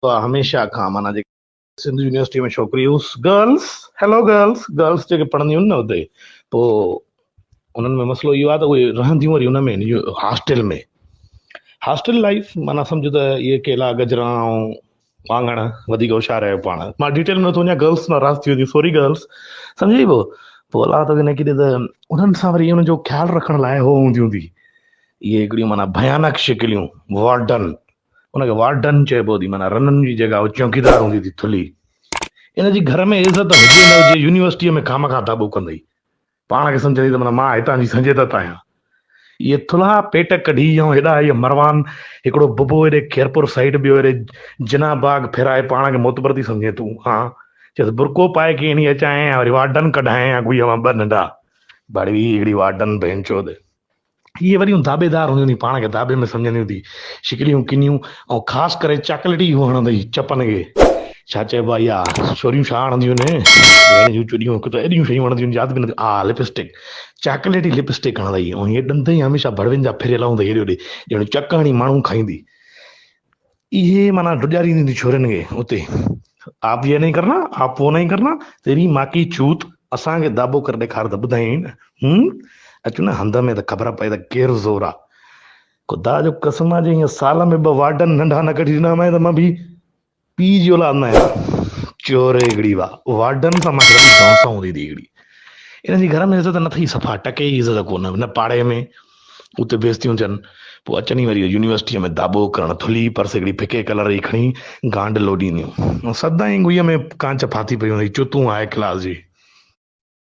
तो हमेशा खां माना जेके सिंध यूनिवर्सिटी में छोकिरियूं गर्ल्स हेलो गर्ल्स जेके पढ़ंदियूं आहिनि न हुते पोइ उन्हनि में मसइलो इहो आहे त उहे रहंदियूं वरी हुन में हॉस्टल में हॉस्टल लाइफ माना सम्झो त इहे केला गजरा ऐं वाङण वधीक होशियारु आहियो पाण मां डिटेल में नथो वञा गर्ल्स नाराज़ थी वेंदी सॉरी गर्ल्स सम्झी पोइ अलाह त हिन किथे त उन्हनि सां वरी हुननि जो ख़्यालु रखण लाइ हो हूंदियूं थी इहे हिकिड़ियूं माना भयानक शिकिलियूं वार्डन उनखे वार्डन चइबो थी माना रननि जी जॻह उहो चौकीदार हूंदी थी थुली इन जी घर में इज़त हुजे न हुजे यूनिवर्सिटीअ में खाम खां दाबो कंदई पाण खे सम्झंदी त माना मां हितां जी संजेदत आहियां इहे थुल्हा पेट कढी ऐं हेॾा इहे मरवान हिकिड़ो बुबो हेॾे खैरपुर साइड ॿियो हेॾे जिना बाग फेराए पाण खे मोतबर थी सम्झे तूं हा चएसि बुरको पाए कीअं नी अचां वरी वार्डन कढाए गुईअ मां ॿ नंढा बड़ी हिकिड़ी वार्डन भेण चोद इहे वरी दाबेदार हूंदियूं थी पाण खे दाबे में सम्झंदियूं थी शिकिलियूं किनियूं ऐं ख़ासि करे चॉकलेटी हू हणंदई चपनि खे छा चइबो आहे इहा छोरियूं छा हणंदियूं आहिनि भेण जूं चुड़ियूं हिकु त एॾियूं शयूं हणंदियूं आहिनि यादि बि न हा लिपस्टिक चॉकलेटी लिपस्टिक हणंदई ऐं हीअ ॾंद हमेशह भड़वनि जा फिरियल हूंदई हेॾे होॾे ॼण चक हणी माण्हू खाईंदी इहे माना ॾुॼारींदी थी छोरियुनि खे उते आप ये नहीं करना आप वो नहीं करना तेरी माँ की चूत असांखे दाबो करे ॾेखार त ॿुधाई न अचूं न हंध में त ख़बर पए त केरु ज़ोर आहे ख़ुदा जो कसम आहे हीअं साल में ॿ वार्डन नंढा न कढी ॾिना त मां बि पीउ जी औलाद न आहियां चोर हिकिड़ी वार्डन सां मूंखे ॾाढी दौस हूंदी थी हिकिड़ी हिन जी घर में इज़त न थी सफ़ा टके जी इज़त कोन न पाड़े में उते बेइज़तियूं थियनि पोइ अचनि वरी यूनिवर्सिटीअ में दाबो करणु थुली पर्स हिकिड़ी फिके कलर जी खणी गांड लोॾींदियूं सदाईं गुईअ में कांच फाथी पई हूंदी चुतूं आहे क्लास जी